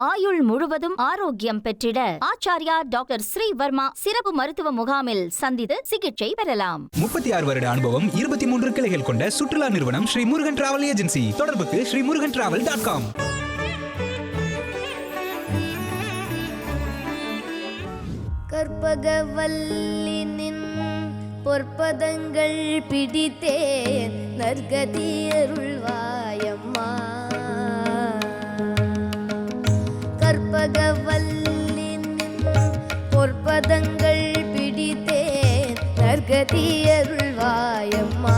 ஆயுள் முழுவதும் ஆரோக்கியம் பெற்றிட ஆச்சாரியா டாக்டர் ஸ்ரீவர்மா சிறப்பு மருத்துவ முகாமில் சந்தித்து சிகிச்சை பெறலாம். 36 வருட அனுபவம், 23 கிளைகள் கொண்ட சுற்றுலா நிறுவனம் ஸ்ரீ முருகன் டிராவல் ஏஜென்சி. தொடர்புக்கு srimurugantravel.com. கற்பகவல்லினின் பொற்பதங்கள் பிடித்தேன் நற்கதி அருள்வாயம்மா. கற்பகவல்லினின் பொற்பதங்கள் பிடித்தேன் நற்கதி அருள்வாயம்மா.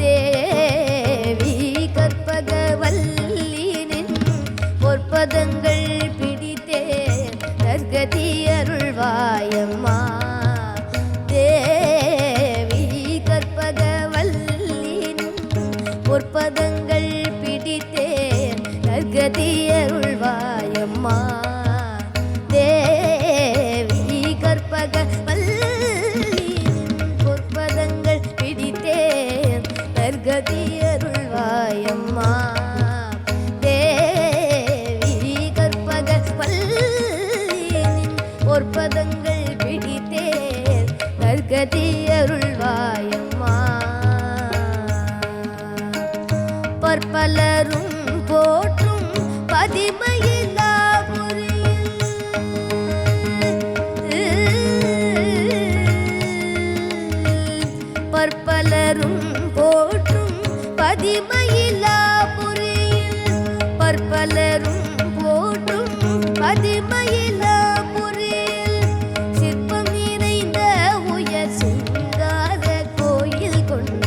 தேவி கற்பகவல்லினின் பொற்பதங்கள் பிடித்தேன் நற்கதி அருள்வாயம்மா. தேவி கற்பகவல்லினின் பொற்பதங்கள் பிடித்தேன் நற்கதி அருள்வாயம்மா. தேவி கற்பகவல்லினின் பொற்பதங்கள் பிடித்தேன் நற்கதி அருள்வாயம்மா. தேவி கற்பகவல்லினின் பொற்பதங்கள் பிடித்தேன் நற்கதி அருள்வாயம்மா. பற்பலரும் போற்றும் பதிமயிலாபுரியில் பற்பலரும் போற்றும் பதிமயிலாபுரியில் பற்பலரும் போற்றும் பதிமயிலாபுரியில் சிற்பம் நிறைந்த உயர் சிங்கார கோயில் கொண்ட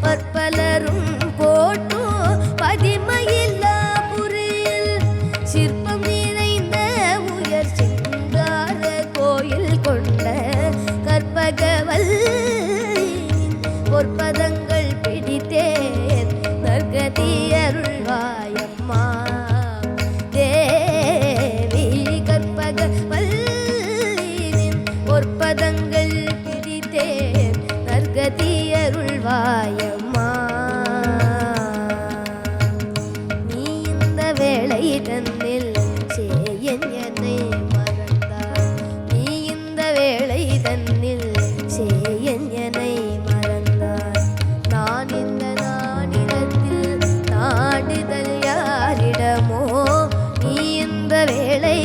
பற்பலரும் போற்றும் பதிமயிலாபுரியில் சிற்பம் நிறைந்த உயர் சிங்கார கோயில் கொண்ட கற்பகவல்லினின் பொற்பதங்கள் பிடித்தேன் நற்கதி அருள்வாயம்மா. தேவி கற்பகவல்லினின் பொற்பதங்கள் பிடித்தேன் நற்கதி அருள்வாயம்மா. நீ இந்த வேளை தன்னில் சேயன் என்னை மறந்தாய். நீ இந்த வேளை தன்னில் சேயன் என்னை மறந்தாய். நான் இந்த நானிடத்தில் நாடுதல் யாரிடமோ. நீ இந்த வேளை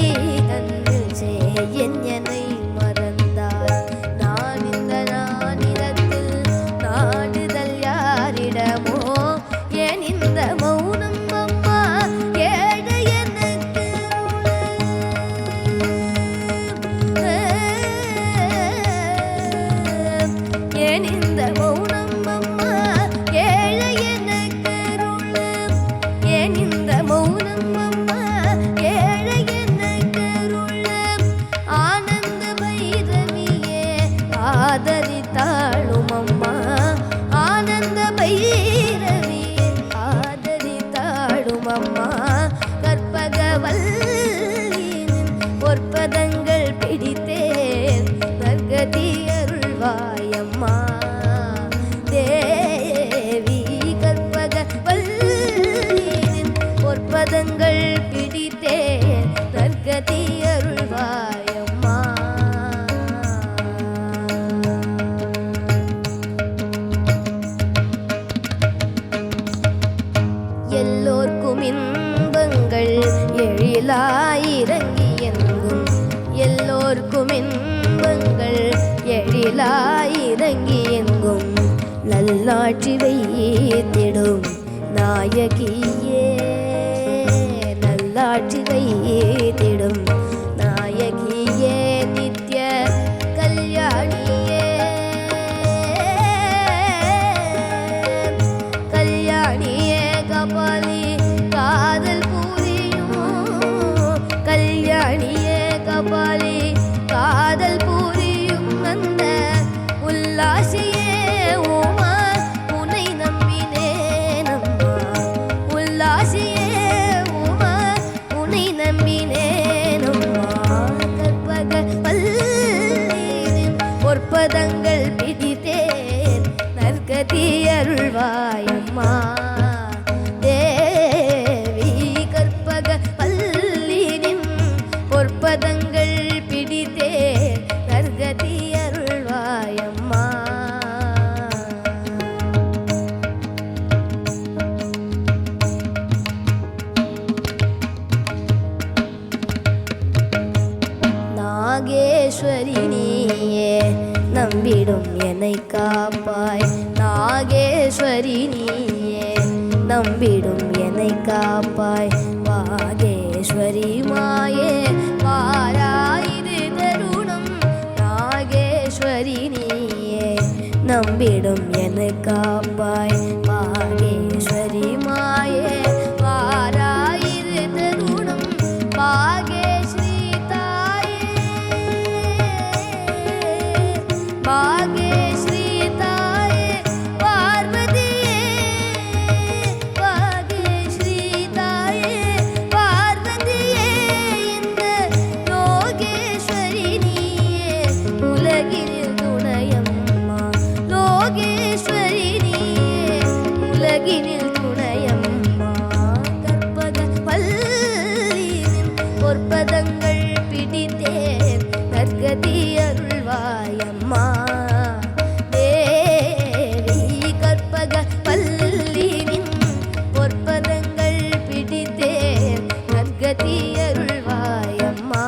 தன்னில் சேயன் என்னை மறந்தாய். நான் இந்த நானிடத்தில் நாடுதல் யாரிடமோ. ஏன் இந்த மௌனம் அம்மா ஏழை எனக்கு ஏன் இந்த மௌனம் அம்மா ஏழை எனக்கு ஏன் இந்த மௌனம் அம்மா ஏழை எனக்கு ஆனந்த பைரவியே ஆதரித்தாளும் அம்மா. ஆனந்த பைரவியே ஆதரித்தாளும் அம்மா. கற்பகவல்லினின் பொற்பதங்கள் பிடித்தேன் நற்கதி அருள்வாயம்மா. தேவி கற்பகவல்லினின் பொற்பதங்கள் பிடித்தேன் நற்கதி அருள்வாயம்மா. எல்லோர்க்கும் இன்பங்கள் எழிலாயிரங்கி எங்கும். எல்லோர்க்கும் இன்பங்கள் எழிலாயிரங்கி எங்கும். நல்லாட்சி வைத்திடும் நாயகியே நல்லாட்சி வைத்திடும் நாயகியே நித்ய கல்யாணியே கல்யாணியே கபாலி காதல் புரியும். கல்யாணியே கபாலி காதல் புரியும். அந்த உல்லாசியே உமா உன்னை நம்பினேன் அம்மா. உல்லாசியே உமா உன்னை நம்பினேன் அம்மா. கற்பகவல்லினின் பொற்பதங்கள் பிடித்தேன் நற்கதி அருள்வாயம்மா. தேவி கற்பகவல்லினின் நாகேஸ்வரி நீயே நம்பிடும் என்னை காப்பாய். நாகேஸ்வரி நீயே நம்பிடும் என்னை காப்பாய். வாகேஸ்வரி மாயே வாராயிரு தருணம். நாகேஸ்வரி நீயே நம்பிடும் என்னை காப்பாய். வாகேஸ்வரி மாயே வாராயிரு தருணம். பாகேஸ்வரி தாயே பாகேஸ்வரி தாயே பார்வதியே. பாகேஸ்வரி தாயே பார்வதியே. இந்த லோகேஸ்வரி நீயே உலகில் துணையம்மா. லோகேஸ்வரி நீயே உலகினில் துணையம்மா. கற்பக பல்லினின் பொற்பதங்கள் பிடித்தேன் நற்கதி அருள்வாயம்மா. தேவி கற்பக பல்லினின் பொற்பதங்கள் பிடித்தேன் நற்கதி அருள்வாயம்மா.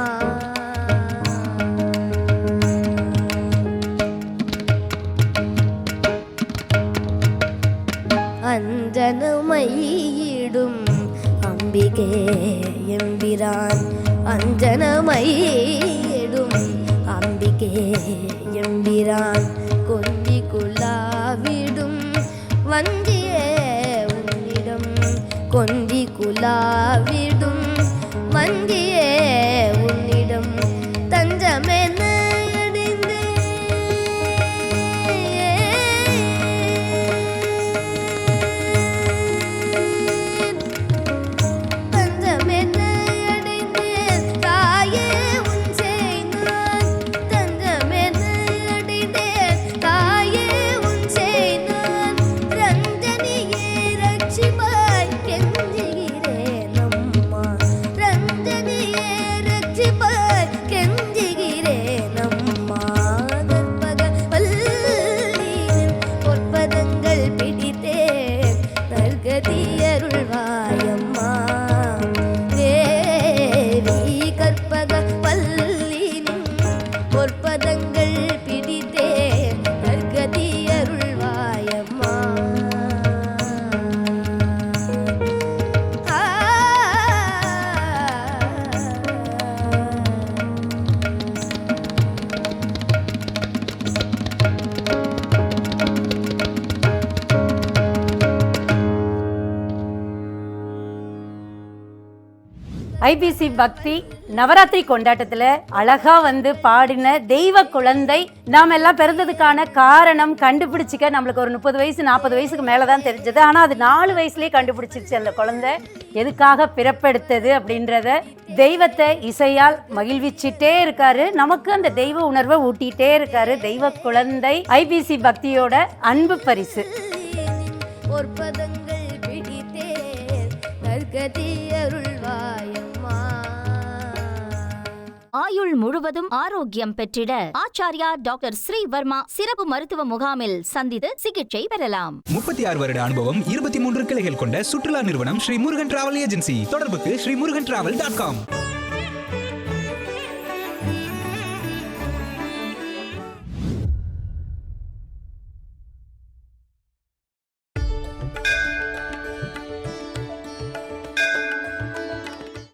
அஞ்சனமையிடும் அம்பிகே எம்பிரான். அஞ்சனமையிடும் அம்பிகே எம்பிரான். கொஞ்சி குலாவிடும் வஞ்சியே உன்னிடம். கொஞ்சி குலாவிடும் வஞ்சியே உன்னிடம். தஞ்சமென ஐபிசி பக்தி நவராத்திரி கொண்டாட்டத்துல அழகா வந்து பாடின தெய்வ குழந்தை. நாம எல்லாம் பிறந்ததுக்கான காரணம் கண்டுபிடிச்சிக்க நம்மளுக்கு ஒரு 30 வயசு 40 வயசுக்கு மேலதான் தெரிஞ்சது. ஆனா அது 4 வயசுலயே கண்டுபிடிச்சிருச்சு அந்த குழந்தை எதுக்காக பிறப்பெடுத்தது அப்படின்றத. தெய்வத்தை இசையால் மகிழ்விச்சுட்டே இருக்காரு, நமக்கு அந்த தெய்வ உணர்வை ஊட்டிட்டே இருக்காரு. தெய்வ குழந்தை ஐபிசி பக்தியோட அன்பு பரிசு. ஆயுள் முழுவதும் ஆரோக்கியம் பெற்றிட ஆச்சாரியா டாக்டர் ஸ்ரீ வர்மா சிறப்பு மருத்துவ முகாமில் சந்தித்து சிகிச்சை பெறலாம். 36 வருட அனுபவம், 23 கிளைகள் கொண்ட சுற்றுலா நிறுவனம் ஸ்ரீ முருகன் டிராவல் ஏஜென்சி. தொடர்புக்கு ஸ்ரீமுருகன்டிராவல்.com.